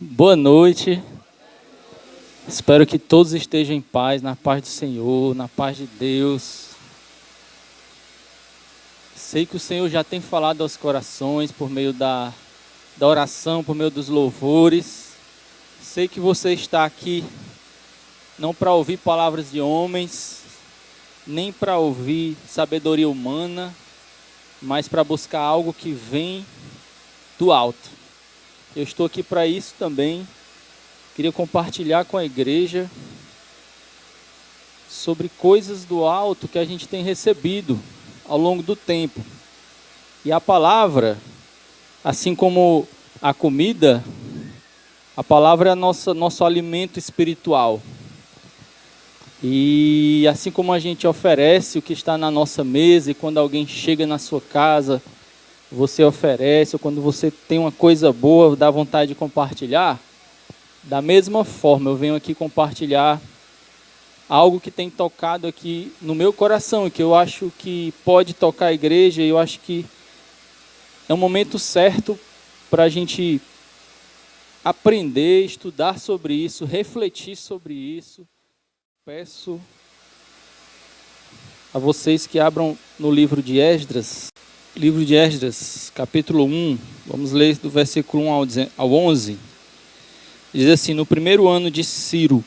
Boa noite. Espero que todos estejam em paz, na paz do Senhor, na paz de Deus. Sei que o Senhor já tem falado aos corações por meio da oração, por meio dos louvores. Sei que você está aqui não para ouvir palavras de homens, nem para ouvir sabedoria humana, mas para buscar algo que vem do alto. Eu estou aqui para isso também. Queria compartilhar com a igreja sobre coisas do alto que a gente tem recebido ao longo do tempo. E a palavra, assim como a comida, a palavra é nosso alimento espiritual. E assim como a gente oferece o que está na nossa mesa, e quando alguém chega na sua casa, você oferece, ou quando você tem uma coisa boa, dá vontade de compartilhar, da mesma forma eu venho aqui compartilhar algo que tem tocado aqui no meu coração, e que eu acho que pode tocar a igreja, e eu acho que é um momento certo para a gente aprender, estudar sobre isso, refletir sobre isso. Peço a vocês que abram no livro de Esdras, capítulo 1, vamos ler do versículo 1 ao 11. Diz assim: no primeiro ano de Ciro,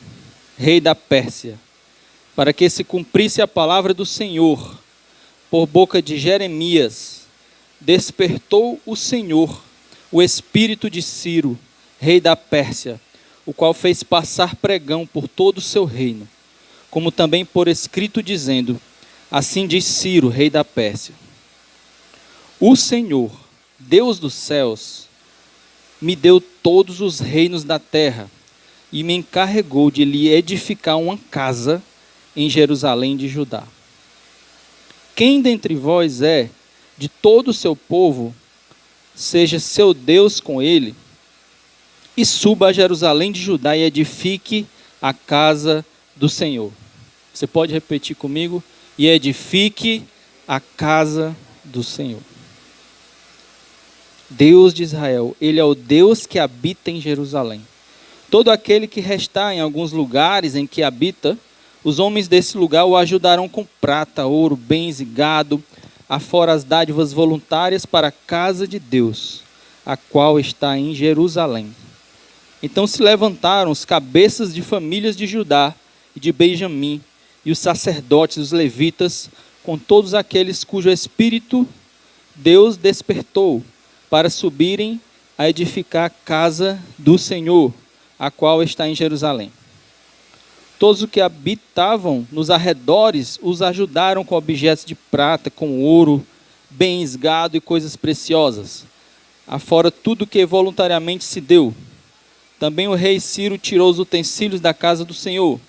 rei da Pérsia, para que se cumprisse a palavra do Senhor, por boca de Jeremias, despertou o Senhor o espírito de Ciro, rei da Pérsia, o qual fez passar pregão por todo o seu reino, como também por escrito, dizendo: assim diz Ciro, rei da Pérsia: o Senhor, Deus dos céus, me deu todos os reinos da terra e me encarregou de lhe edificar uma casa em Jerusalém de Judá. Quem dentre vós é de todo o seu povo, seja seu Deus com ele, e suba a Jerusalém de Judá e edifique a casa do Senhor. Você pode repetir comigo? E edifique a casa do Senhor. Deus de Israel, Ele é o Deus que habita em Jerusalém. Todo aquele que restar em alguns lugares em que habita, os homens desse lugar o ajudarão com prata, ouro, bens e gado, afora as dádivas voluntárias para a casa de Deus, a qual está em Jerusalém. Então se levantaram os cabeças de famílias de Judá e de Benjamim, e os sacerdotes, os levitas, com todos aqueles cujo espírito Deus despertou, para subirem a edificar a casa do Senhor, a qual está em Jerusalém. Todos os que habitavam nos arredores os ajudaram com objetos de prata, com ouro, bens, gado e coisas preciosas, afora tudo que voluntariamente se deu. Também o rei Ciro tirou os utensílios da casa do Senhor,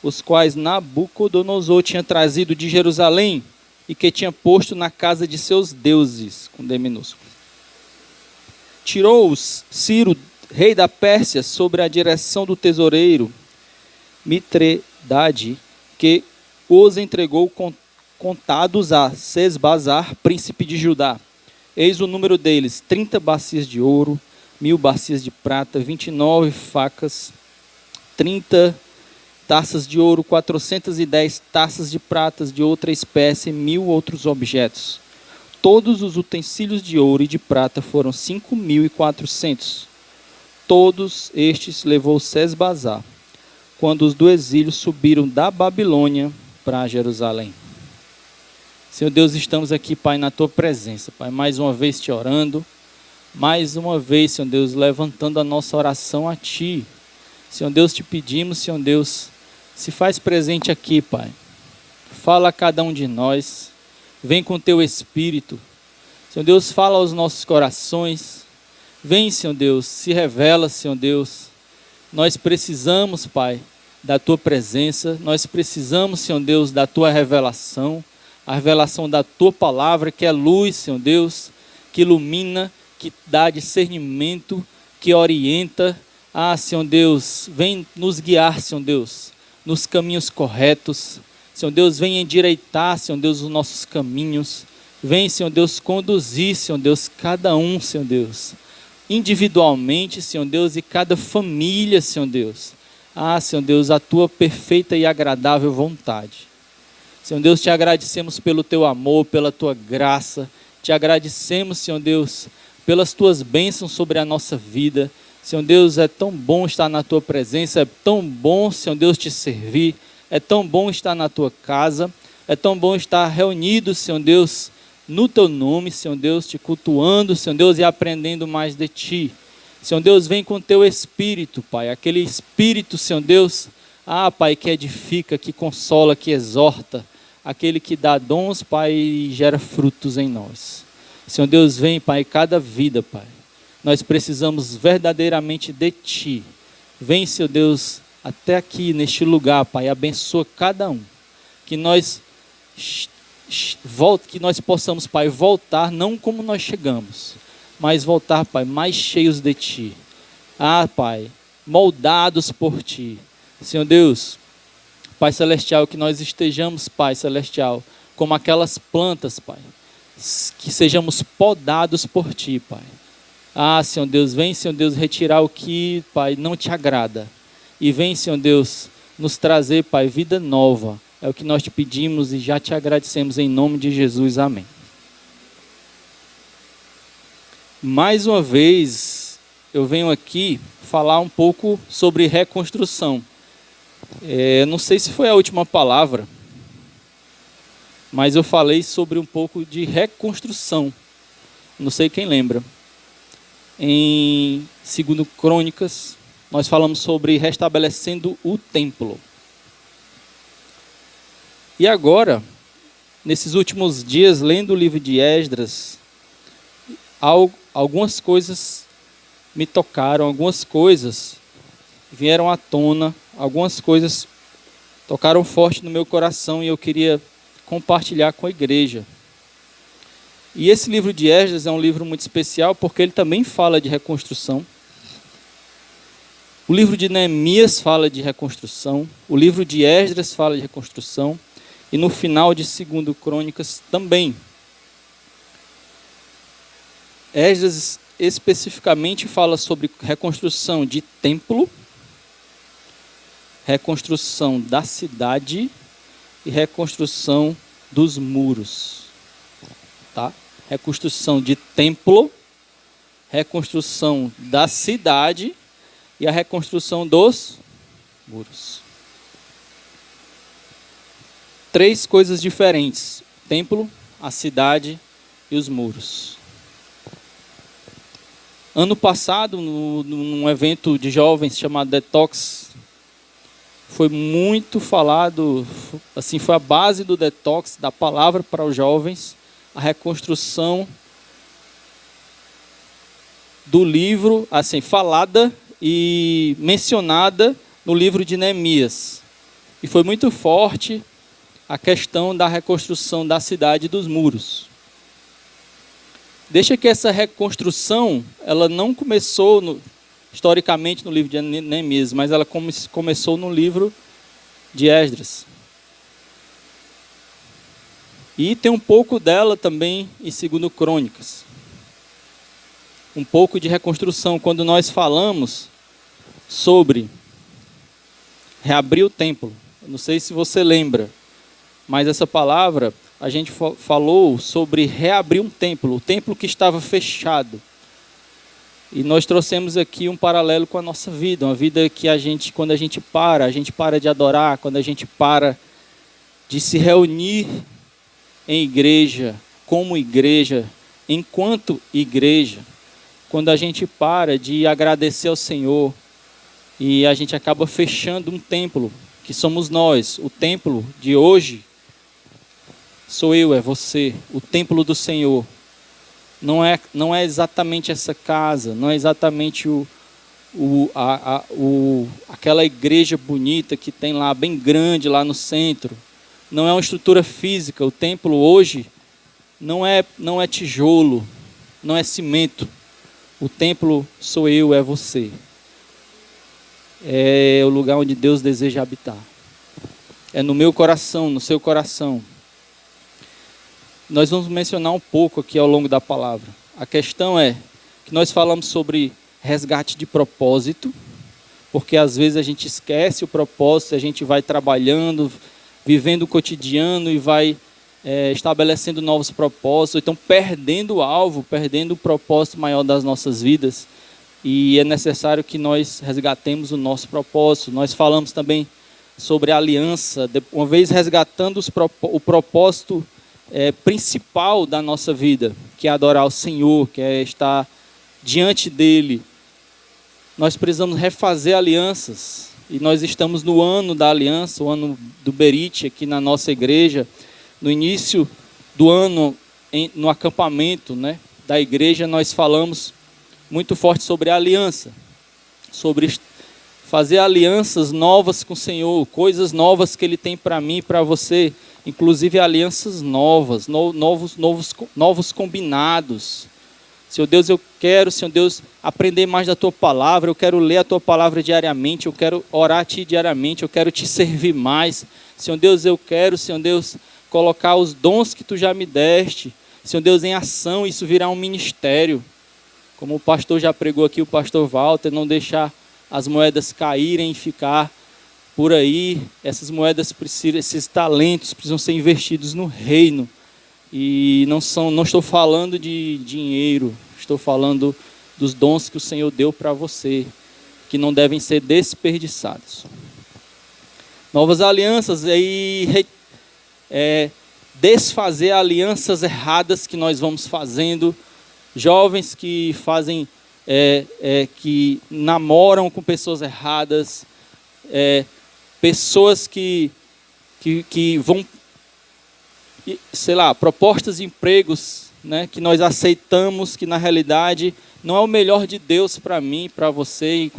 os quais Nabucodonosor tinha trazido de Jerusalém e que tinha posto na casa de seus deuses, com D minúsculo. Tirou-os Ciro, rei da Pérsia, sobre a direção do tesoureiro Mitredade, que os entregou contados a Sesbazar, príncipe de Judá. Eis o número deles: 30 bacias de ouro, 1000 bacias de prata, 29 facas, 30 taças de ouro, 410 taças de pratas de outra espécie, 1000 outros objetos. Todos os utensílios de ouro e de prata foram 5.400. Todos estes levou Sesbazar, quando os do exílio subiram da Babilônia para Jerusalém. Senhor Deus, estamos aqui, Pai, na Tua presença, Pai, mais uma vez te orando, mais uma vez, Senhor Deus, levantando a nossa oração a Ti. Senhor Deus, te pedimos, Senhor Deus, se faz presente aqui, Pai. Fala a cada um de nós. Vem com Teu Espírito. Senhor Deus, fala aos nossos corações. Vem, Senhor Deus, se revela, Senhor Deus. Nós precisamos, Pai, da Tua presença. Nós precisamos, Senhor Deus, da Tua revelação. A revelação da Tua palavra, que é luz, Senhor Deus, que ilumina, que dá discernimento, que orienta. Ah, Senhor Deus, vem nos guiar, Senhor Deus, nos caminhos corretos. Senhor Deus, vem endireitar, Senhor Deus, os nossos caminhos. Vem, Senhor Deus, conduzir, Senhor Deus, cada um, Senhor Deus, individualmente, Senhor Deus, e cada família, Senhor Deus. Senhor Deus, a tua perfeita e agradável vontade. Senhor Deus, te agradecemos pelo teu amor, pela tua graça. Te agradecemos, Senhor Deus, pelas tuas bênçãos sobre a nossa vida. Senhor Deus, é tão bom estar na tua presença, é tão bom, Senhor Deus, te servir, é tão bom estar na tua casa, é tão bom estar reunidos, Senhor Deus, no teu nome, Senhor Deus, te cultuando, Senhor Deus, e aprendendo mais de ti. Senhor Deus, vem com o teu Espírito, Pai, aquele Espírito, Senhor Deus, Pai, que edifica, que consola, que exorta, aquele que dá dons, Pai, e gera frutos em nós. Senhor Deus, vem, Pai, cada vida, Pai. Nós precisamos verdadeiramente de ti. Vem, Senhor Deus, até aqui, neste lugar, Pai, abençoa cada um. Que nós possamos, Pai, voltar não como nós chegamos, mas voltar, Pai, mais cheios de ti. Pai, moldados por ti. Senhor Deus, Pai Celestial, que nós estejamos, Pai Celestial, como aquelas plantas, Pai, que sejamos podados por ti, Pai. Senhor Deus, vem, Senhor Deus, retirar o que, Pai, não te agrada. E vem, Senhor Deus, nos trazer, Pai, vida nova. É o que nós te pedimos e já te agradecemos em nome de Jesus. Amém. Mais uma vez, eu venho aqui falar um pouco sobre reconstrução. Não sei se foi a última palavra, mas eu falei sobre um pouco de reconstrução. Não sei quem lembra. Em 2 Crônicas, nós falamos sobre restabelecendo o templo. E agora, nesses últimos dias, lendo o livro de Esdras, algumas coisas me tocaram, algumas coisas vieram à tona, algumas coisas tocaram forte no meu coração e eu queria compartilhar com a igreja. E esse livro de Esdras é um livro muito especial porque ele também fala de reconstrução. O livro de Neemias fala de reconstrução, o livro de Esdras fala de reconstrução e no final de 2 Crônicas também. Esdras especificamente fala sobre reconstrução de templo, reconstrução da cidade e reconstrução dos muros. Tá? Reconstrução de templo, reconstrução da cidade e a reconstrução dos muros. 3 coisas diferentes: o templo, a cidade e os muros. Ano passado, num evento de jovens chamado Detox, foi muito falado, assim, foi a base do Detox, da palavra para os jovens, a reconstrução do livro, assim, falada e mencionada no livro de Neemias. E foi muito forte a questão da reconstrução da cidade e dos muros. Deixa que essa reconstrução, ela não começou historicamente no livro de Neemias, mas ela começou no livro de Esdras. E tem um pouco dela também em 2 Crônicas. Um pouco de reconstrução. Quando nós falamos sobre reabrir o templo, não sei se você lembra, mas essa palavra, a gente falou sobre reabrir um templo, o templo que estava fechado. E nós trouxemos aqui um paralelo com a nossa vida, uma vida que quando a gente para de adorar, quando a gente para de se reunir em igreja, como igreja, enquanto igreja, quando a gente para de agradecer ao Senhor e a gente acaba fechando um templo, que somos nós, o templo de hoje, sou eu, é você, o templo do Senhor. Não é exatamente essa casa, não é exatamente aquela igreja bonita que tem lá, bem grande, lá no centro. Não é uma estrutura física. O templo hoje não é tijolo, não é cimento. O templo sou eu, é você. É o lugar onde Deus deseja habitar. É no meu coração, no seu coração. Nós vamos mencionar um pouco aqui ao longo da palavra. A questão é que nós falamos sobre resgate de propósito, porque às vezes a gente esquece o propósito, a gente vai trabalhando, vivendo o cotidiano e vai estabelecendo novos propósitos, então perdendo o alvo, perdendo o propósito maior das nossas vidas. E é necessário que nós resgatemos o nosso propósito. Nós falamos também sobre a aliança, uma vez resgatando o propósito principal da nossa vida, que é adorar o Senhor, que é estar diante dEle. Nós precisamos refazer alianças, e nós estamos no ano da aliança, o ano do Berit, aqui na nossa igreja. No início do ano, no acampamento, né, da igreja, nós falamos muito forte sobre a aliança, sobre fazer alianças novas com o Senhor, coisas novas que Ele tem para mim e para você, inclusive alianças novas, novos combinados. Senhor Deus, eu quero, Senhor Deus, aprender mais da Tua Palavra, eu quero ler a Tua Palavra diariamente, eu quero orar a Ti diariamente, eu quero Te servir mais. Senhor Deus, eu quero, Senhor Deus, colocar os dons que Tu já me deste, Senhor Deus, em ação, isso virá um ministério. Como o pastor já pregou aqui, o pastor Walter, não deixar as moedas caírem e ficar por aí. Essas moedas precisam, esses talentos precisam ser investidos no reino. E não estou falando de dinheiro, estou falando dos dons que o Senhor deu para você, que não devem ser desperdiçados. Novas alianças, aí desfazer alianças erradas que nós vamos fazendo, jovens que fazem, que namoram com pessoas erradas, pessoas que vão, sei lá, propostas de empregos, né, que nós aceitamos, que na realidade não é o melhor de Deus para mim, para você,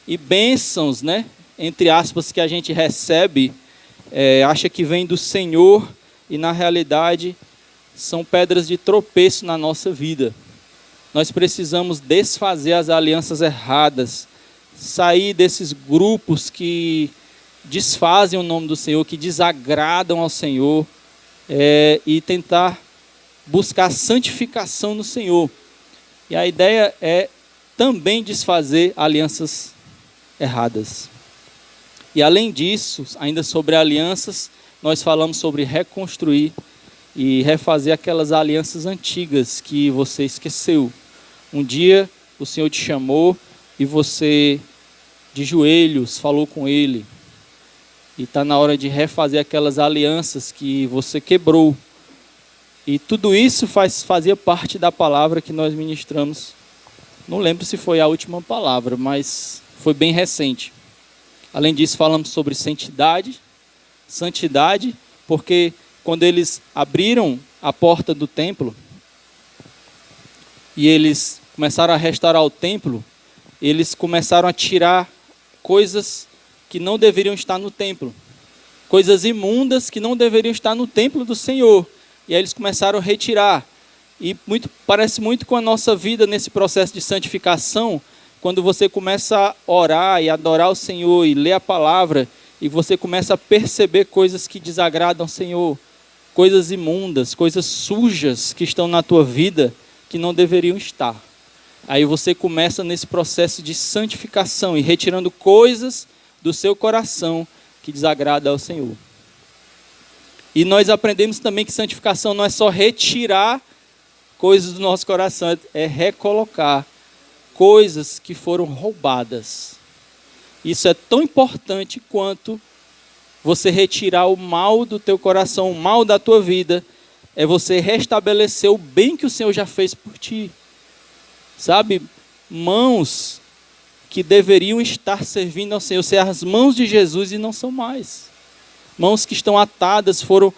e bênçãos, né, entre aspas, que a gente recebe, acha que vem do Senhor, e na realidade são pedras de tropeço na nossa vida. Nós precisamos desfazer as alianças erradas, sair desses grupos que desfazem o nome do Senhor, que desagradam ao Senhor, e tentar buscar santificação no Senhor. E a ideia é também desfazer alianças erradas. E além disso, ainda sobre alianças, nós falamos sobre reconstruir e refazer aquelas alianças antigas que você esqueceu. Um dia o Senhor te chamou e você, de joelhos, falou com Ele. E está na hora de refazer aquelas alianças que você quebrou. E tudo isso fazia parte da palavra que nós ministramos. Não lembro se foi a última palavra, mas foi bem recente. Além disso, falamos sobre santidade, porque quando eles abriram a porta do templo e eles começaram a restaurar o templo, eles começaram a tirar coisas que não deveriam estar no templo, coisas imundas que não deveriam estar no templo do Senhor. E aí eles começaram a retirar. E parece muito com a nossa vida nesse processo de santificação, quando você começa a orar e adorar o Senhor e ler a palavra, e você começa a perceber coisas que desagradam ao Senhor, coisas imundas, coisas sujas que estão na tua vida, que não deveriam estar. Aí você começa nesse processo de santificação e retirando coisas do seu coração que desagrada ao Senhor. E nós aprendemos também que santificação não é só retirar coisas do nosso coração, é recolocar coisas que foram roubadas. Isso é tão importante quanto você retirar o mal do teu coração, o mal da tua vida, é você restabelecer o bem que o Senhor já fez por ti. Sabe, mãos que deveriam estar servindo ao Senhor, ser as mãos de Jesus e não são mais. Mãos que estão atadas, foram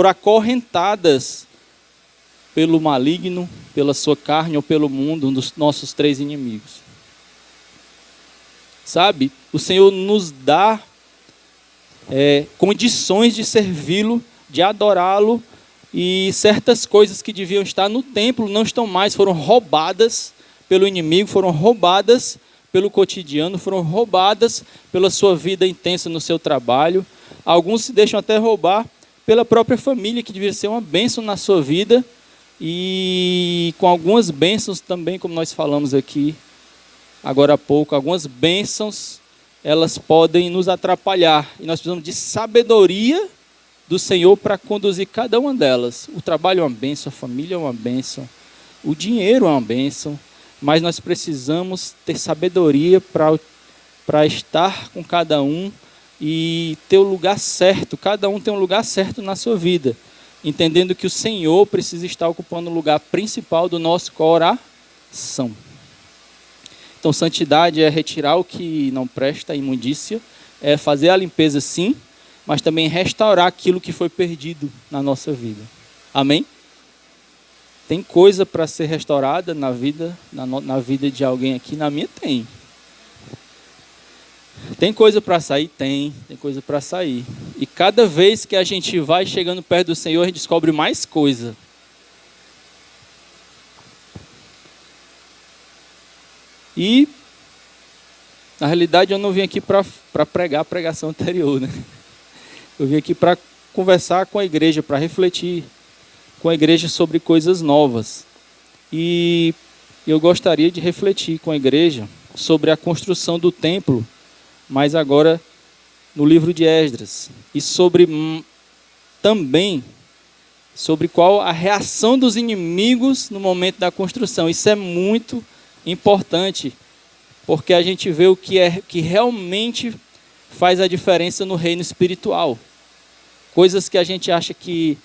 acorrentadas pelo maligno, pela sua carne ou pelo mundo, um dos nossos três inimigos. Sabe, o Senhor nos dá condições de servi-lo, de adorá-lo, e certas coisas que deviam estar no templo não estão mais, foram roubadas pelo inimigo, foram roubadas pelo cotidiano, foram roubadas pela sua vida intensa no seu trabalho. Alguns se deixam até roubar pela própria família, que deveria ser uma bênção na sua vida, e com algumas bênçãos também, como nós falamos aqui agora há pouco, algumas bênçãos, elas podem nos atrapalhar, e nós precisamos de sabedoria do Senhor para conduzir cada uma delas. O trabalho é uma bênção, a família é uma bênção, o dinheiro é uma bênção, mas nós precisamos ter sabedoria para estar com cada um e ter o lugar certo. Cada um tem um lugar certo na sua vida, entendendo que o Senhor precisa estar ocupando o lugar principal do nosso coração. Então, santidade é retirar o que não presta, a imundícia, é fazer a limpeza, sim, mas também restaurar aquilo que foi perdido na nossa vida. Amém? Tem coisa para ser restaurada na vida, na vida de alguém aqui, na minha tem. Tem coisa para sair? Tem coisa para sair. E cada vez que a gente vai chegando perto do Senhor, a gente descobre mais coisa. E, na realidade, eu não vim aqui para pregar a pregação anterior, né? Eu vim aqui para conversar com a igreja, para refletir com a igreja sobre coisas novas. E eu gostaria de refletir com a igreja sobre a construção do templo, mas agora no livro de Esdras, e também sobre qual a reação dos inimigos no momento da construção. Isso é muito importante, porque a gente vê o que realmente faz a diferença no reino espiritual. Coisas que a gente acha que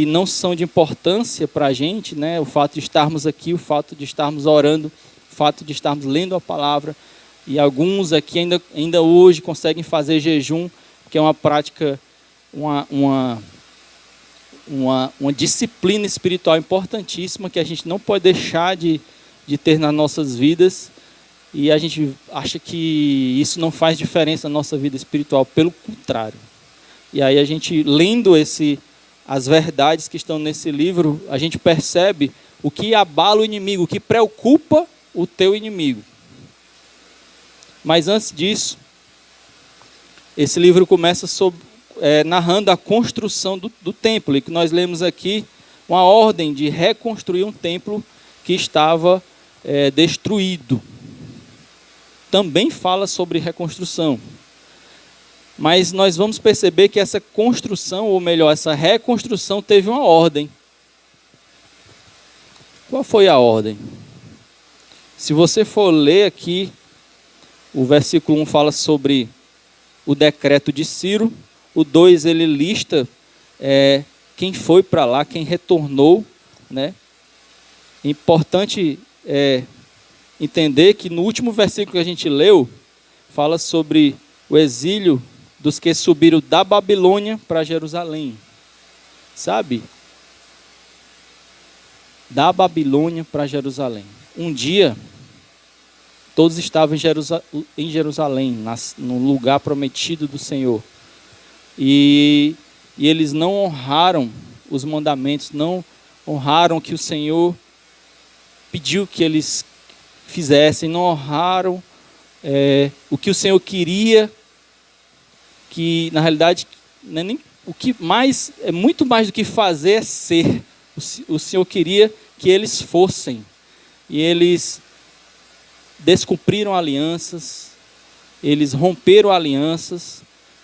não são de importância para a gente, né? O fato de estarmos aqui, o fato de estarmos orando, o fato de estarmos lendo a palavra. E alguns aqui ainda hoje conseguem fazer jejum, que é uma prática, uma disciplina espiritual importantíssima que a gente não pode deixar de ter nas nossas vidas. E a gente acha que isso não faz diferença na nossa vida espiritual, pelo contrário. E aí a gente, lendo as verdades que estão nesse livro, a gente percebe o que abala o inimigo, o que preocupa o teu inimigo. Mas antes disso, esse livro começa narrando a construção do templo, e que nós lemos aqui uma ordem de reconstruir um templo que estava destruído. Também fala sobre reconstrução. Mas nós vamos perceber que essa construção, ou melhor, essa reconstrução teve uma ordem. Qual foi a ordem? Se você for ler aqui, o versículo 1 fala sobre o decreto de Ciro, o 2 ele lista quem foi para lá, quem retornou, né? Importante entender que no último versículo que a gente leu, fala sobre o exílio dos que subiram da Babilônia para Jerusalém. Sabe? Da Babilônia para Jerusalém. Um dia, todos estavam em Jerusalém, no lugar prometido do Senhor. E eles não honraram os mandamentos, não honraram o que o Senhor pediu que eles fizessem, não honraram o que o Senhor queria, que na realidade não é nem o que mais, é muito mais do que fazer, é ser. O Senhor queria que eles fossem, e eles descumpriram alianças, eles romperam alianças,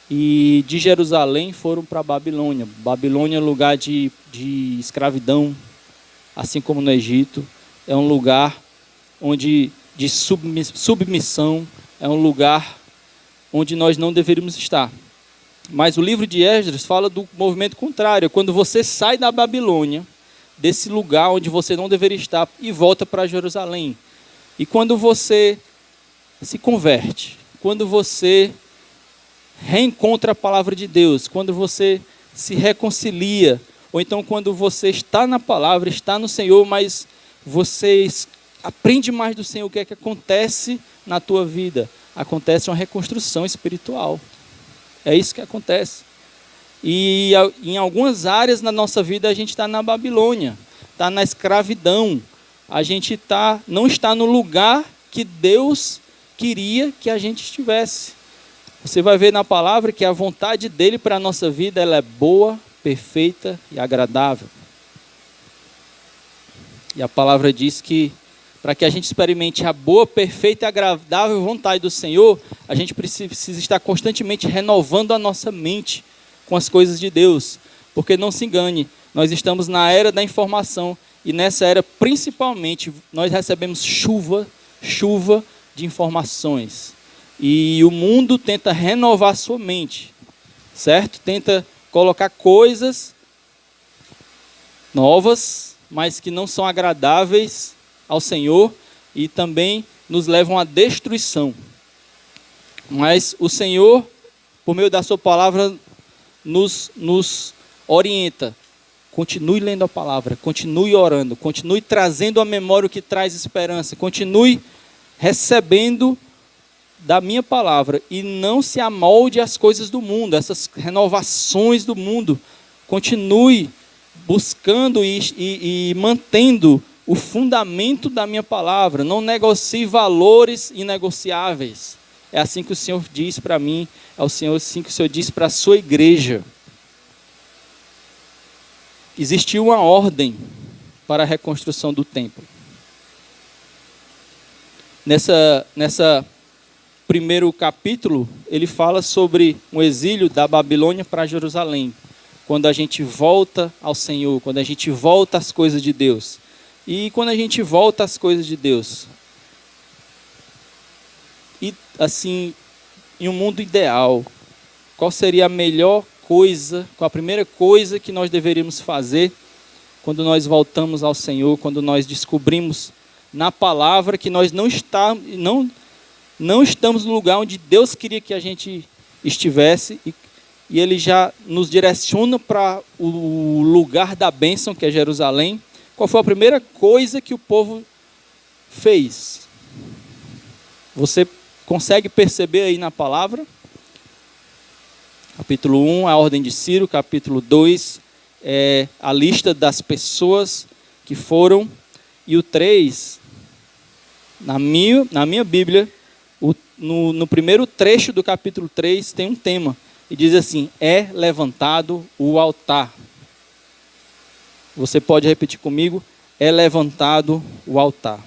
e de Jerusalém foram para Babilônia. Babilônia é um lugar de escravidão, assim como no Egito. É um lugar de submissão, é um lugar onde nós não deveríamos estar. Mas o livro de Esdras fala do movimento contrário, quando você sai da Babilônia, desse lugar onde você não deveria estar, e volta para Jerusalém. E quando você se converte, quando você reencontra a palavra de Deus, quando você se reconcilia, ou então quando você está na palavra, está no Senhor, mas você aprende mais do Senhor, o que é que acontece na tua vida? Acontece uma reconstrução espiritual. É isso que acontece. E em algumas áreas na nossa vida a gente está na Babilônia, está na escravidão, a gente não está no lugar que Deus queria que a gente estivesse. Você vai ver na palavra que a vontade dele para a nossa vida ela é boa, perfeita e agradável. E a palavra diz que para que a gente experimente a boa, perfeita e agradável vontade do Senhor, a gente precisa estar constantemente renovando a nossa mente com as coisas de Deus. Porque não se engane, nós estamos na era da informação e nessa era, principalmente, nós recebemos chuva de informações. E o mundo tenta renovar sua mente, certo? Tenta colocar coisas novas, mas que não são agradáveis ao Senhor e também nos levam à destruição. Mas o Senhor, por meio da sua palavra, nos orienta. Continue lendo a palavra, continue orando, continue trazendo à memória o que traz esperança, continue recebendo da minha palavra e não se amolde às coisas do mundo, essas renovações do mundo. Continue buscando e mantendo o fundamento da minha palavra. Não negocie valores inegociáveis. É assim que o Senhor diz para mim, é assim que o Senhor diz para a sua igreja. Existiu uma ordem para a reconstrução do templo. Nessa primeiro capítulo, ele fala sobre um exílio da Babilônia para Jerusalém. Quando a gente volta ao Senhor, quando a gente volta às coisas de Deus. E quando a gente volta às coisas de Deus, e assim, em um mundo ideal, qual seria a melhor coisa, qual a primeira coisa que nós deveríamos fazer quando nós voltamos ao Senhor, quando nós descobrimos na palavra que nós não estamos no lugar onde Deus queria que a gente estivesse e Ele já nos direciona para o lugar da bênção, que é Jerusalém. Qual foi a primeira coisa que o povo fez? Você consegue perceber aí na palavra? Capítulo 1, a ordem de Ciro. Capítulo 2, é a lista das pessoas que foram. E o 3, na minha Bíblia, no primeiro trecho do capítulo 3, tem um tema. E diz assim: é levantado o altar. Você pode repetir comigo? É levantado o altar.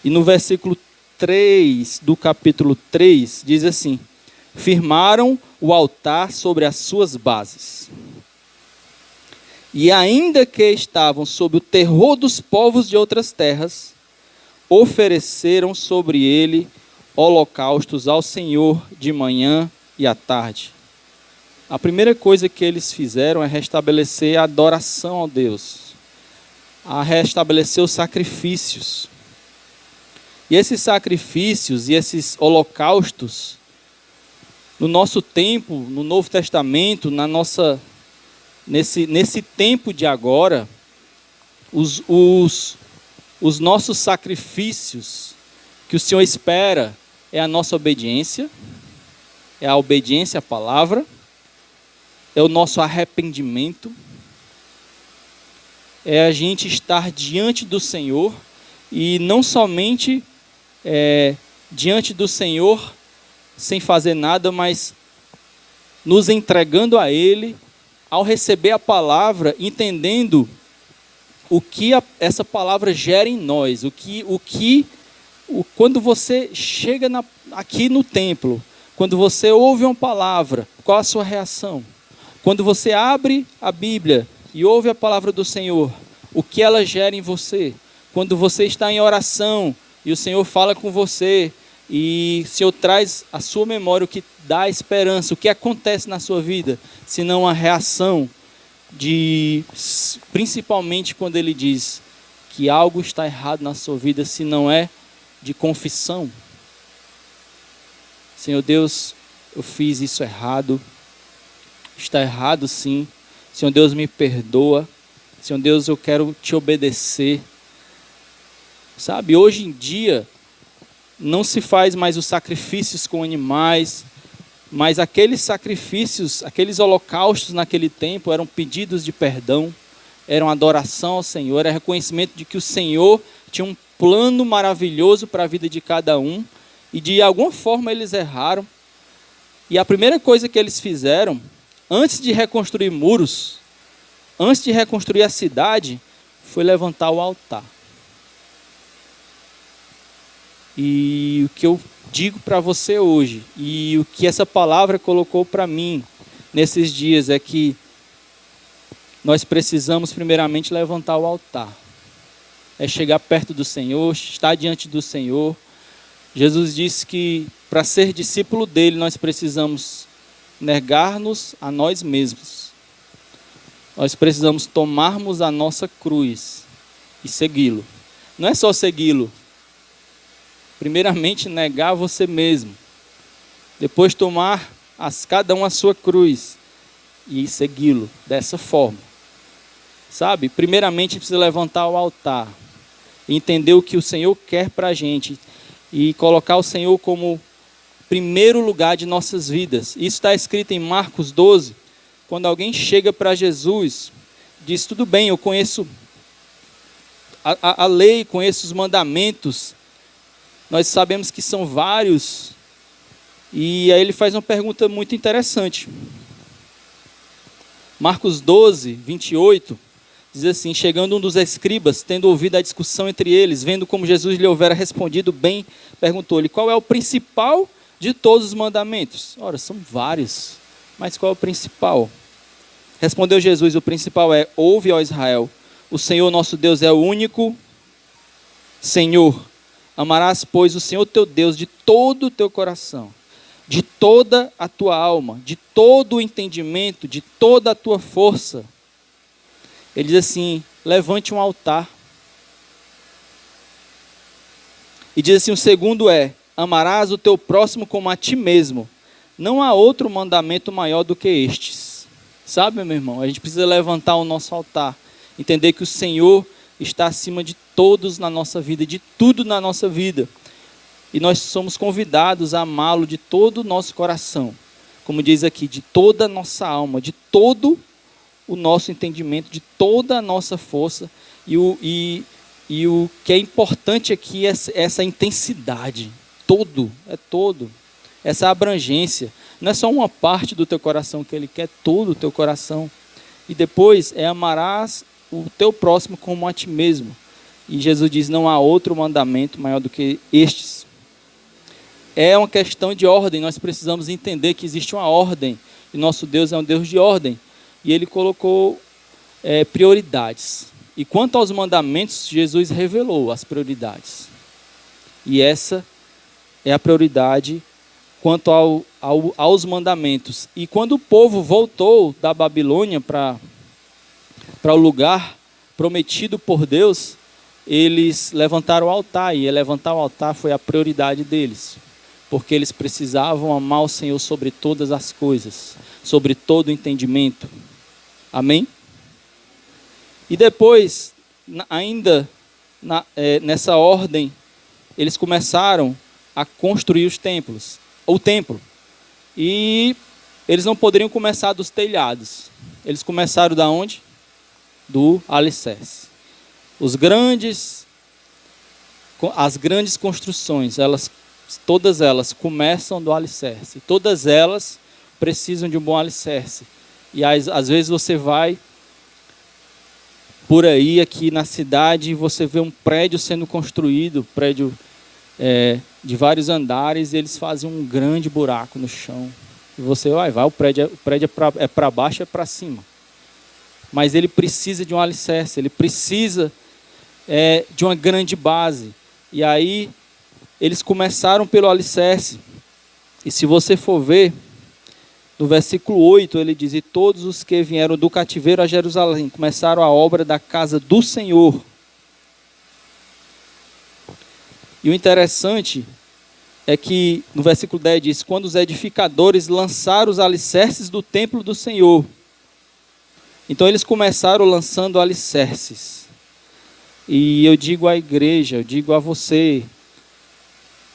E no versículo 3 do capítulo 3, diz assim: firmaram o altar sobre as suas bases. E ainda que estavam sob o terror dos povos de outras terras, ofereceram sobre ele holocaustos ao Senhor de manhã e à tarde. A primeira coisa que eles fizeram é restabelecer a adoração a Deus, a restabelecer os sacrifícios. E esses sacrifícios e esses holocaustos, no nosso tempo, no Novo Testamento, nesse tempo de agora, os nossos sacrifícios que o Senhor espera é a nossa obediência, é a obediência à palavra, é o nosso arrependimento, é a gente estar diante do Senhor e não somente diante do Senhor sem fazer nada, mas nos entregando a Ele, ao receber a palavra, entendendo o que essa palavra gera em nós, quando você chega aqui no templo, quando você ouve uma palavra, qual a sua reação? Quando você abre a Bíblia e ouve a palavra do Senhor, o que ela gera em você? Quando você está em oração e o Senhor fala com você e o Senhor traz à sua memória o que dá esperança, o que acontece na sua vida, senão a reação principalmente quando Ele diz que algo está errado na sua vida, se não é de confissão. Senhor Deus, eu fiz isso errado, está errado sim. Senhor Deus, me perdoa. Senhor Deus, eu quero te obedecer. Sabe, hoje em dia, não se faz mais os sacrifícios com animais, mas aqueles sacrifícios, aqueles holocaustos naquele tempo eram pedidos de perdão, eram adoração ao Senhor, era reconhecimento de que o Senhor tinha um plano maravilhoso para a vida de cada um, e de alguma forma eles erraram. E a primeira coisa que eles fizeram, antes de reconstruir muros, antes de reconstruir a cidade, foi levantar o altar. E o que eu digo para você hoje, e o que essa palavra colocou para mim nesses dias, é que nós precisamos primeiramente levantar o altar. É chegar perto do Senhor, estar diante do Senhor. Jesus disse que para ser discípulo dele, nós precisamos negar-nos a nós mesmos. Nós precisamos tomarmos a nossa cruz e segui-lo. Não é só segui-lo. Primeiramente, negar você mesmo. Depois, tomar cada um a sua cruz e segui-lo dessa forma. Sabe? Primeiramente, precisa levantar o altar. Entender o que o Senhor quer para a gente. E colocar o Senhor como primeiro lugar de nossas vidas. Isso está escrito em Marcos 12. Quando alguém chega para Jesus, diz, tudo bem, eu conheço a lei, conheço os mandamentos. Nós sabemos que são vários. E aí ele faz uma pergunta muito interessante. Marcos 12, 28, diz assim, chegando um dos escribas, tendo ouvido a discussão entre eles, vendo como Jesus lhe houvera respondido bem, perguntou-lhe, qual é o principal de todos os mandamentos? Ora, são vários, mas qual é o principal? Respondeu Jesus, o principal é, ouve, ó Israel, o Senhor nosso Deus é o único Senhor. Amarás, pois, o Senhor teu Deus de todo o teu coração, de toda a tua alma, de todo o entendimento, de toda a tua força. Ele diz assim, levante um altar. E diz assim, o segundo é, amarás o teu próximo como a ti mesmo. Não há outro mandamento maior do que estes. Sabe, meu irmão, a gente precisa levantar o nosso altar. Entender que o Senhor está acima de todos na nossa vida, de tudo na nossa vida. E nós somos convidados a amá-lo de todo o nosso coração. Como diz aqui, de toda a nossa alma, de todo o nosso entendimento, de toda a nossa força. E o que é importante aqui é essa intensidade. É todo. Essa abrangência. Não é só uma parte do teu coração que ele quer, todo o teu coração. E depois é amarás o teu próximo como a ti mesmo. E Jesus diz, não há outro mandamento maior do que estes. É uma questão de ordem, nós precisamos entender que existe uma ordem. E nosso Deus é um Deus de ordem. E ele colocou prioridades. E quanto aos mandamentos, Jesus revelou as prioridades. E essa é a prioridade quanto aos mandamentos. E quando o povo voltou da Babilônia para o lugar prometido por Deus, eles levantaram o altar. E levantar o altar foi a prioridade deles. Porque eles precisavam amar o Senhor sobre todas as coisas, sobre todo o entendimento. Amém? E depois, ainda nessa ordem, eles começaram a construir os templos, o templo. E eles não poderiam começar dos telhados. Eles começaram da onde? Do alicerce. As grandes construções, todas elas começam do alicerce. Todas elas precisam de um bom alicerce. E às vezes você vai por aí, aqui na cidade, e você vê um prédio sendo construído, prédio de vários andares, e eles fazem um grande buraco no chão. E você o prédio é para baixo, é para cima. Mas ele precisa de um alicerce, ele precisa de uma grande base. E aí, eles começaram pelo alicerce. E se você for ver, no versículo 8, ele diz, e todos os que vieram do cativeiro a Jerusalém começaram a obra da casa do Senhor. E o interessante é que no versículo 10 diz, quando os edificadores lançaram os alicerces do templo do Senhor. Então eles começaram lançando alicerces. E eu digo à igreja, eu digo a você,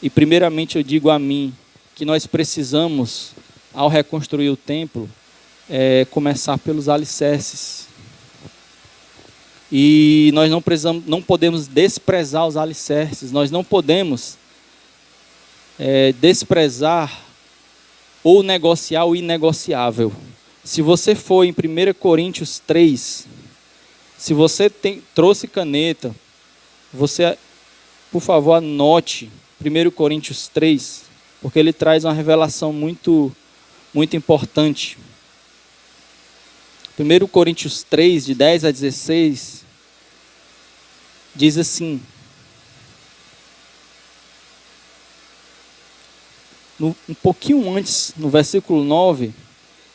e primeiramente eu digo a mim, que nós precisamos, ao reconstruir o templo, começar pelos alicerces. E nós não podemos desprezar os alicerces, nós não podemos desprezar ou negociar o inegociável. Se você for em 1 Coríntios 3, Se você trouxe caneta, você, por favor, anote 1 Coríntios 3, porque ele traz uma revelação muito importante. 1 Coríntios 3, de 10 a 16, diz assim: um pouquinho antes, no versículo 9,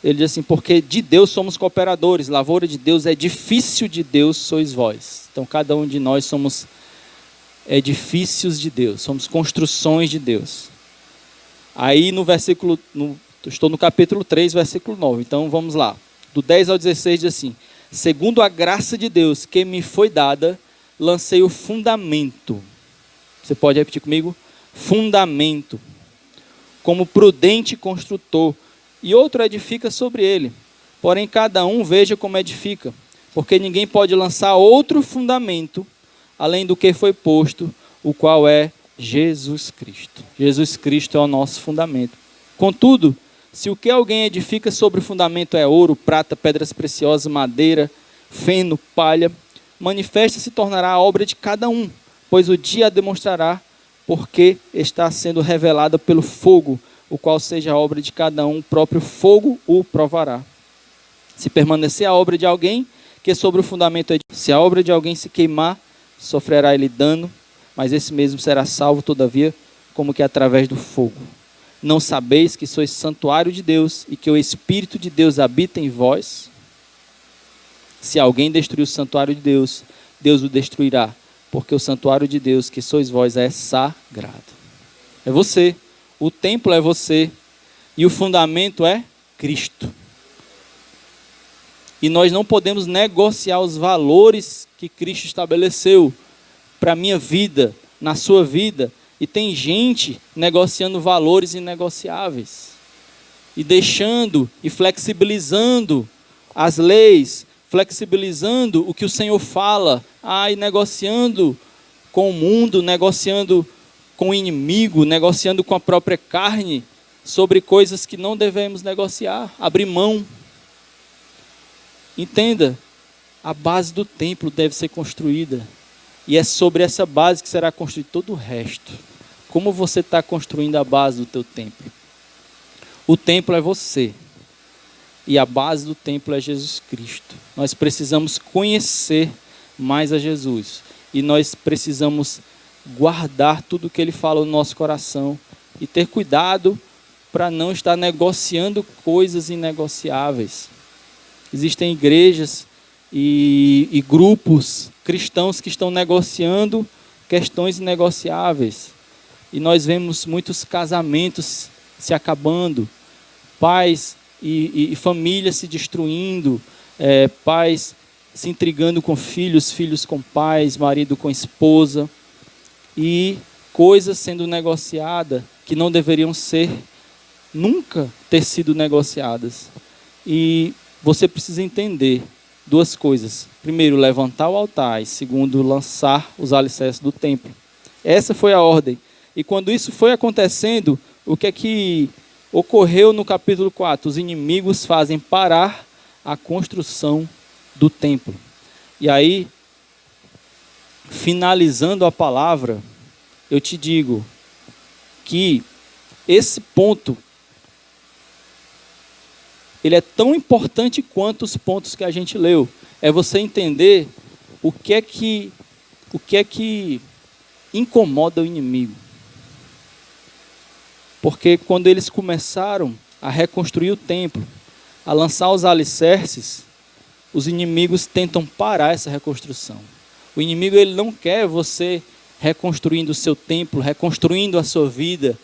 ele diz assim: porque de Deus somos cooperadores, lavoura de Deus, edifício de Deus sois vós. Então cada um de nós somos edifícios de Deus, somos construções de Deus. Aí estou no capítulo 3, versículo 9, então vamos lá. Do 10 ao 16 diz assim: segundo a graça de Deus que me foi dada, lancei o fundamento. Você pode repetir comigo? Fundamento. Como prudente construtor, e outro edifica sobre ele. Porém, cada um veja como edifica, porque ninguém pode lançar outro fundamento, além do que foi posto, o qual é Jesus Cristo. Jesus Cristo é o nosso fundamento. Contudo, se o que alguém edifica sobre o fundamento é ouro, prata, pedras preciosas, madeira, feno, palha, manifesta se tornará a obra de cada um, pois o dia a demonstrará, porque está sendo revelada pelo fogo, o qual seja a obra de cada um, o próprio fogo o provará. Se permanecer a obra de alguém, que sobre o fundamento é... Se a obra de alguém se queimar, sofrerá ele dano, mas esse mesmo será salvo, todavia, como que através do fogo. Não sabeis que sois santuário de Deus, e que o Espírito de Deus habita em vós? Se alguém destruir o santuário de Deus, Deus o destruirá, porque o santuário de Deus, que sois vós, é sagrado. É você, o templo é você, e o fundamento é Cristo. E nós não podemos negociar os valores que Cristo estabeleceu para a minha vida, na sua vida. E tem gente negociando valores inegociáveis, e deixando e flexibilizando as leis, flexibilizando o que o Senhor fala, e negociando com o mundo, negociando com o inimigo, negociando com a própria carne, sobre coisas que não devemos negociar, abrir mão. Entenda, a base do templo deve ser construída, e é sobre essa base que será construído todo o resto. Como você está construindo a base do teu templo? O templo é você, e a base do templo é Jesus Cristo. Nós precisamos conhecer mais a Jesus, e nós precisamos guardar tudo o que Ele fala no nosso coração, e ter cuidado para não estar negociando coisas inegociáveis. Existem igrejas e grupos cristãos que estão negociando questões inegociáveis. E nós vemos muitos casamentos se acabando, pais e famílias se destruindo, pais se intrigando com filhos, filhos com pais, marido com esposa, e coisas sendo negociadas que não deveriam nunca ter sido negociadas. E você precisa entender duas coisas: primeiro, levantar o altar, e segundo, lançar os alicerces do templo. Essa foi a ordem. E quando isso foi acontecendo, o que é que ocorreu no capítulo 4? Os inimigos fazem parar a construção do templo. E aí, finalizando a palavra, eu te digo que esse ponto, ele é tão importante quanto os pontos que a gente leu. É você entender o que é que incomoda o inimigo. Porque quando eles começaram a reconstruir o templo, a lançar os alicerces, os inimigos tentam parar essa reconstrução. O inimigo, ele não quer você reconstruindo o seu templo, reconstruindo a sua vida,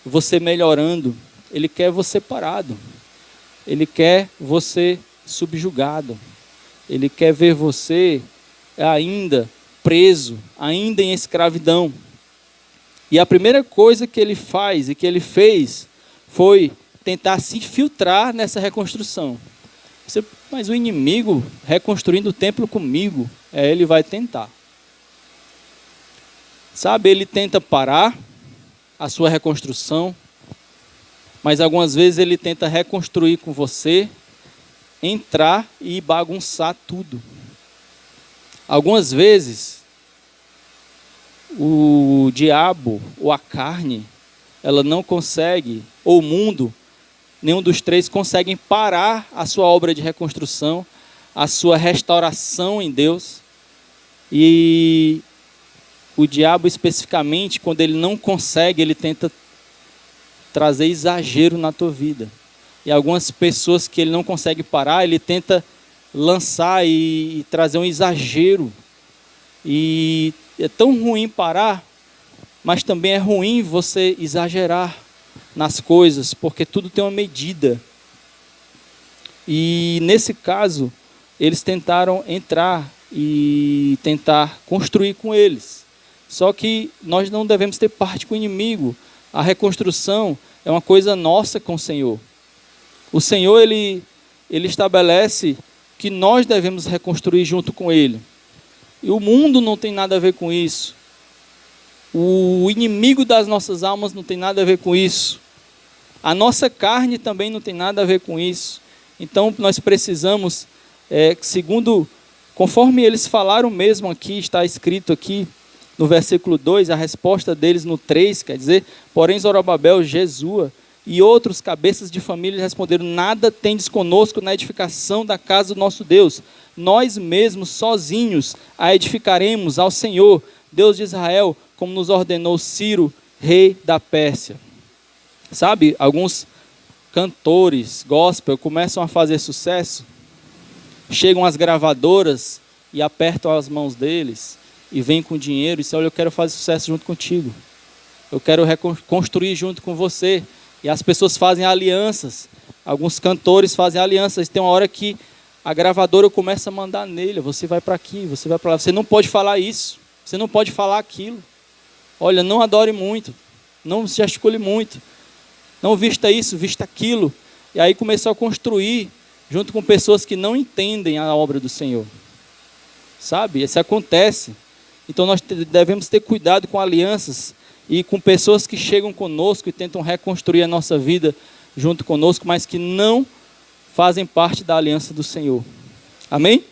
você melhorando. Ele quer você parado. Ele quer você subjugado. Ele quer ver você ainda preso, ainda em escravidão. E a primeira coisa que ele faz e que ele fez foi tentar se infiltrar nessa reconstrução. Mas o inimigo reconstruindo o templo comigo, ele vai tentar. Sabe, ele tenta parar a sua reconstrução, mas algumas vezes ele tenta reconstruir com você, entrar e bagunçar tudo. Algumas vezes, o diabo ou a carne, ela não consegue, ou o mundo, nenhum dos três conseguem parar a sua obra de reconstrução, a sua restauração em Deus. E o diabo especificamente, quando ele não consegue, ele tenta trazer exagero na tua vida. E algumas pessoas que ele não consegue parar, ele tenta lançar e trazer um exagero. E é tão ruim parar, mas também é ruim você exagerar nas coisas, porque tudo tem uma medida. E nesse caso, eles tentaram entrar e tentar construir com eles. Só que nós não devemos ter parte com o inimigo. A reconstrução é uma coisa nossa com o Senhor. O Senhor, ele estabelece que nós devemos reconstruir junto com Ele. E o mundo não tem nada a ver com isso. O inimigo das nossas almas não tem nada a ver com isso. A nossa carne também não tem nada a ver com isso. Então, nós precisamos, conforme eles falaram mesmo aqui, está escrito aqui, no versículo 2, a resposta deles no 3, quer dizer, porém Zorobabel, Jesua e outros cabeças de família responderam, nada tendes conosco na edificação da casa do nosso Deus. Nós mesmos, sozinhos, a edificaremos ao Senhor, Deus de Israel, como nos ordenou Ciro, rei da Pérsia. Sabe, alguns cantores gospel começam a fazer sucesso, chegam as gravadoras e apertam as mãos deles, e vem com dinheiro e diz, olha, eu quero fazer sucesso junto contigo. Eu quero reconstruir junto com você. E as pessoas fazem alianças. Alguns cantores fazem alianças. Tem uma hora que a gravadora começa a mandar nele. Você vai para aqui, você vai para lá. Você não pode falar isso. Você não pode falar aquilo. Olha, não adore muito. Não se gesticule muito. Não vista isso, vista aquilo. E aí começou a construir junto com pessoas que não entendem a obra do Senhor. Sabe? Isso acontece. Então nós devemos ter cuidado com alianças e com pessoas que chegam conosco e tentam reconstruir a nossa vida junto conosco, mas que não fazem parte da aliança do Senhor. Amém?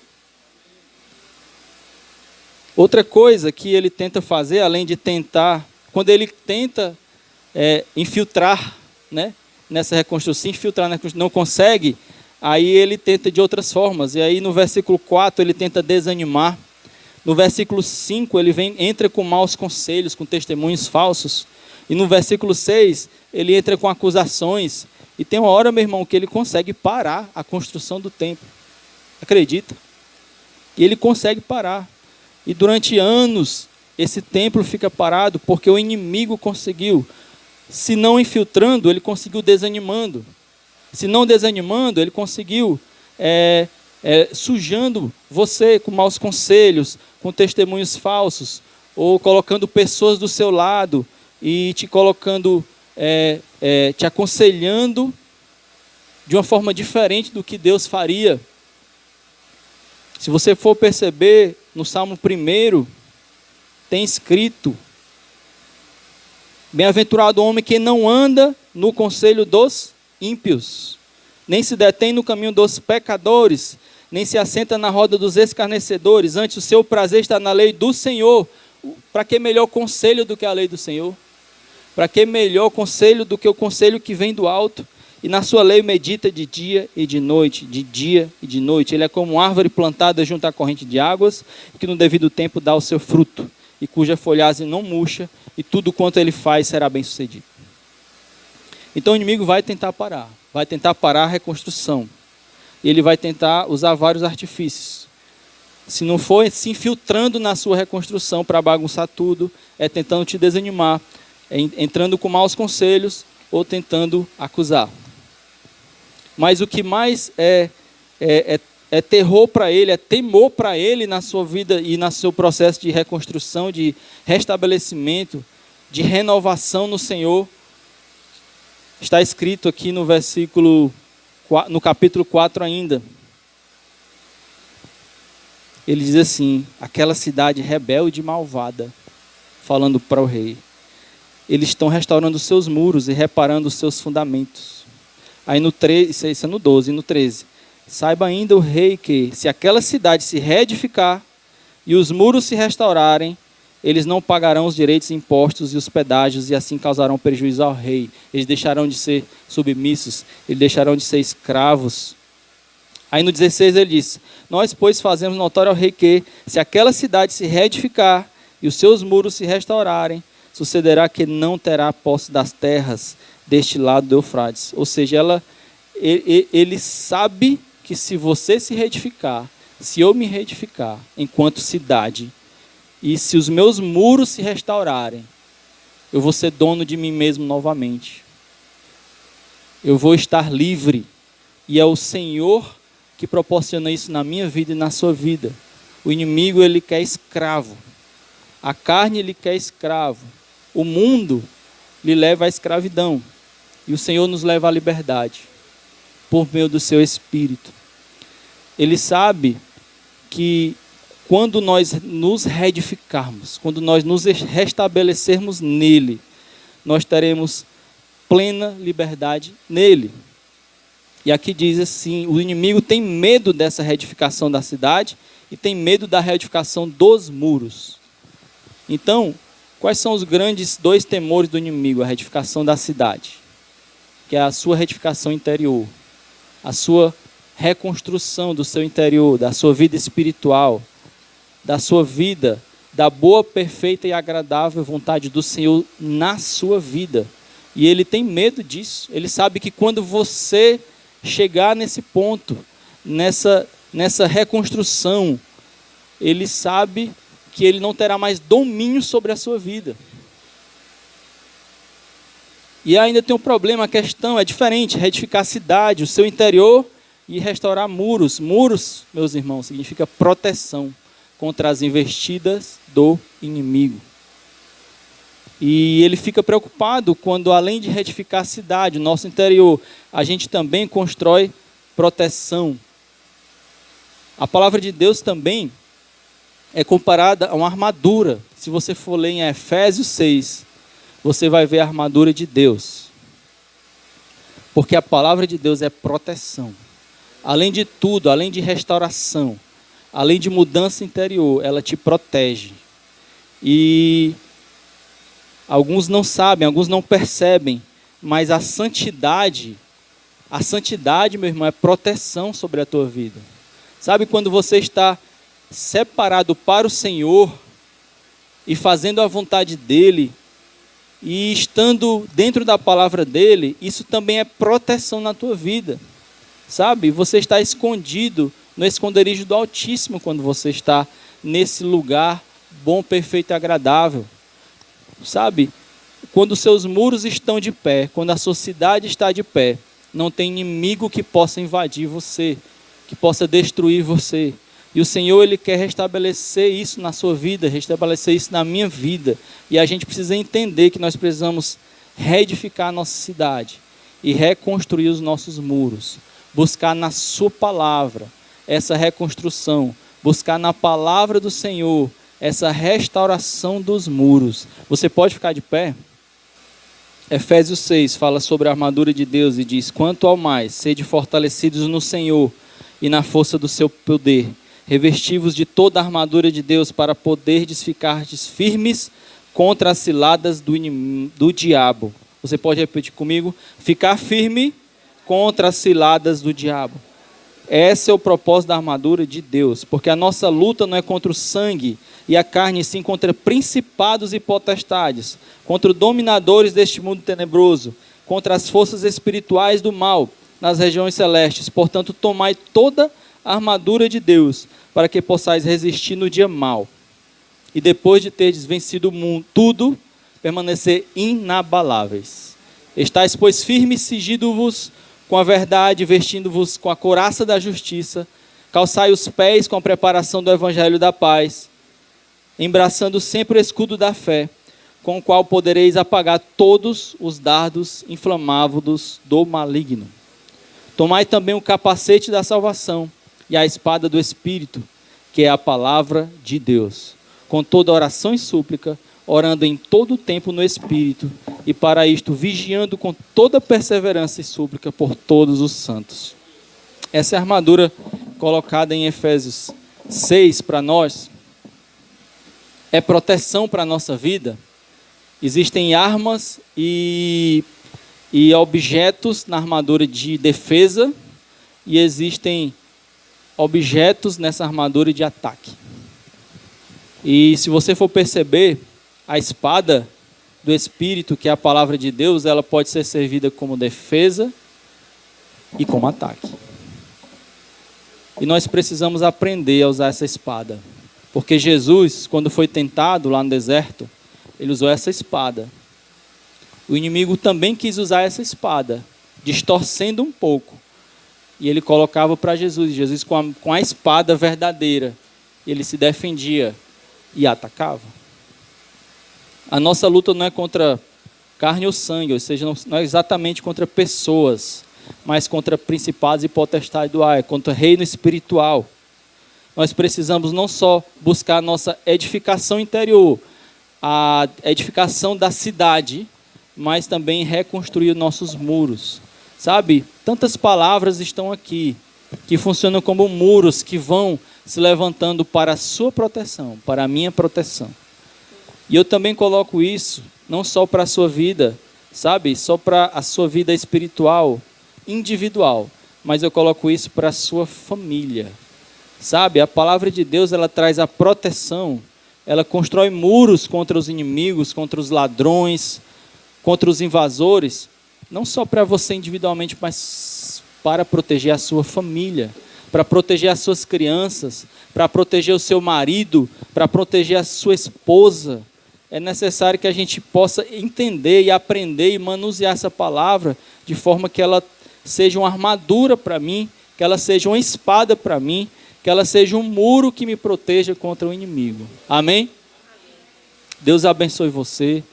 Outra coisa que ele tenta fazer, além de tentar, quando ele tenta infiltrar, né, nessa reconstrução, infiltrar, não consegue, aí ele tenta de outras formas. E aí no versículo 4 ele tenta desanimar. No versículo 5, ele entra com maus conselhos, com testemunhos falsos. E no versículo 6, ele entra com acusações. E tem uma hora, meu irmão, que ele consegue parar a construção do templo. Acredita? E ele consegue parar. E durante anos, esse templo fica parado, porque o inimigo conseguiu. Se não infiltrando, ele conseguiu desanimando. Se não desanimando, ele conseguiu sujando você com maus conselhos, com testemunhos falsos, ou colocando pessoas do seu lado e te colocando, te aconselhando de uma forma diferente do que Deus faria. Se você for perceber, no Salmo 1, tem escrito, bem-aventurado o homem que não anda no conselho dos ímpios, nem se detém no caminho dos pecadores, nem se assenta na roda dos escarnecedores, antes o seu prazer está na lei do Senhor. Para que melhor conselho do que a lei do Senhor? Para que melhor conselho do que o conselho que vem do alto? E na sua lei medita de dia e de noite, de dia e de noite. Ele é como uma árvore plantada junto à corrente de águas, que no devido tempo dá o seu fruto, e cuja folhagem não murcha, e tudo quanto ele faz será bem sucedido. Então o inimigo vai tentar parar a reconstrução. E ele vai tentar usar vários artifícios. Se não for se infiltrando na sua reconstrução para bagunçar tudo, é tentando te desanimar, entrando com maus conselhos ou tentando acusar. Mas o que mais é terror para ele, é temor para ele na sua vida e no seu processo de reconstrução, de restabelecimento, de renovação no Senhor. Está escrito aqui no capítulo 4 ainda. Ele diz assim, aquela cidade rebelde e malvada, falando para o rei, eles estão restaurando os seus muros e reparando os seus fundamentos. Aí no 13, isso é no 12, e no 13, saiba ainda o rei que, se aquela cidade se reedificar, e os muros se restaurarem, eles não pagarão os direitos, impostos e os pedágios, e assim causarão prejuízo ao rei. Eles deixarão de ser submissos, eles deixarão de ser escravos. Aí no 16 ele diz: nós, pois, fazemos notório ao rei que, se aquela cidade se reedificar e os seus muros se restaurarem, sucederá que não terá posse das terras deste lado do Eufrates. Ou seja, ele sabe que se você se reedificar, se eu me reedificar enquanto cidade, e se os meus muros se restaurarem, eu vou ser dono de mim mesmo novamente. Eu vou estar livre. E é o Senhor que proporciona isso na minha vida e na sua vida. O inimigo, ele quer escravo. A carne, ele quer escravo. O mundo lhe leva à escravidão. E o Senhor nos leva à liberdade, por meio do seu Espírito. Ele sabe que quando nós nos reedificarmos, quando nós nos restabelecermos nele, nós teremos plena liberdade nele. E aqui diz assim: o inimigo tem medo dessa reedificação da cidade e tem medo da reedificação dos muros. Então, quais são os grandes dois temores do inimigo? A reedificação da cidade, que é a sua reedificação interior, a sua reconstrução do seu interior, da sua vida espiritual, da sua vida, da boa, perfeita e agradável vontade do Senhor na sua vida. E ele tem medo disso. Ele sabe que quando você chegar nesse ponto, nessa reconstrução, ele sabe que ele não terá mais domínio sobre a sua vida. E ainda tem um problema, a questão é diferente: reedificar a cidade, o seu interior, e restaurar muros. Muros, meus irmãos, significa proteção contra as investidas do inimigo. E ele fica preocupado quando, além de reedificar a cidade, o nosso interior, a gente também constrói proteção. A palavra de Deus também é comparada a uma armadura. Se você for ler em Efésios 6, você vai ver a armadura de Deus. Porque a palavra de Deus é proteção. Além de tudo, além de restauração, além de mudança interior, ela te protege. E alguns não sabem, alguns não percebem, mas a santidade, meu irmão, é proteção sobre a tua vida. Sabe quando você está separado para o Senhor e fazendo a vontade dEle e estando dentro da palavra dEle, isso também é proteção na tua vida. Sabe, você está escondido no esconderijo do Altíssimo quando você está nesse lugar bom, perfeito e agradável. Sabe, quando os seus muros estão de pé, quando a sua cidade está de pé, não tem inimigo que possa invadir você, que possa destruir você. E o Senhor, Ele quer restabelecer isso na sua vida, restabelecer isso na minha vida. E a gente precisa entender que nós precisamos reedificar a nossa cidade e reconstruir os nossos muros. Buscar na sua palavra essa reconstrução, buscar na palavra do Senhor essa restauração dos muros. Você pode ficar de pé? Efésios 6 fala sobre a armadura de Deus e diz: quanto ao mais, sede fortalecidos no Senhor e na força do seu poder, revestivos de toda a armadura de Deus para poderdes ficardes firmes contra as ciladas do diabo. Você pode repetir comigo? Ficar firme contra as ciladas do diabo. Esse é o propósito da armadura de Deus, porque a nossa luta não é contra o sangue e a carne, sim contra principados e potestades, contra dominadores deste mundo tenebroso, contra as forças espirituais do mal nas regiões celestes. Portanto, tomai toda a armadura de Deus, para que possais resistir no dia mau. E depois de terdes vencido o mundo, tudo, permanecer inabaláveis. Estais, pois, firmes, cingindo-vos com a verdade, vestindo-vos com a couraça da justiça, calçai os pés com a preparação do evangelho da paz, embraçando sempre o escudo da fé, com o qual podereis apagar todos os dardos inflamáveis do maligno. Tomai também o capacete da salvação e a espada do Espírito, que é a palavra de Deus, com toda oração e súplica, orando em todo o tempo no Espírito, e para isto vigiando com toda perseverança e súplica por todos os santos. Essa é a armadura colocada em Efésios 6 para nós. é proteção para a nossa vida, existem armas e objetos na armadura de defesa e existem objetos nessa armadura de ataque. E se você for perceber, a espada do Espírito, que é a palavra de Deus, ela pode ser servida como defesa e como ataque. E nós precisamos aprender a usar essa espada. Porque Jesus, quando foi tentado lá no deserto, ele usou essa espada. O inimigo também quis usar essa espada, distorcendo um pouco. E ele colocava para Jesus. Jesus, com a espada verdadeira, ele se defendia e atacava. A nossa luta não é contra carne ou sangue, ou seja, não é exatamente contra pessoas, mas contra principados e potestades do ar, é contra reino espiritual. Nós precisamos não só buscar a nossa edificação interior, a edificação da cidade, mas também reconstruir nossos muros. Sabe, tantas palavras estão aqui, que funcionam como muros que vão se levantando para a sua proteção, para a minha proteção. E eu também coloco isso, não só para a sua vida, sabe, só para a sua vida espiritual, individual, mas eu coloco isso para a sua família. Sabe, a palavra de Deus, ela traz a proteção, ela constrói muros contra os inimigos, contra os ladrões, contra os invasores, não só para você individualmente, mas para proteger a sua família, para proteger as suas crianças, para proteger o seu marido, para proteger a sua esposa. É necessário que a gente possa entender e aprender e manusear essa palavra de forma que ela seja uma armadura para mim, que ela seja uma espada para mim, que ela seja um muro que me proteja contra o inimigo. Amém? Deus abençoe você,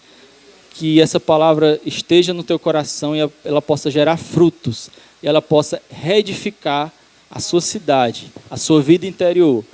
que essa palavra esteja no teu coração e ela possa gerar frutos, e ela possa reedificar a sua cidade, a sua vida interior,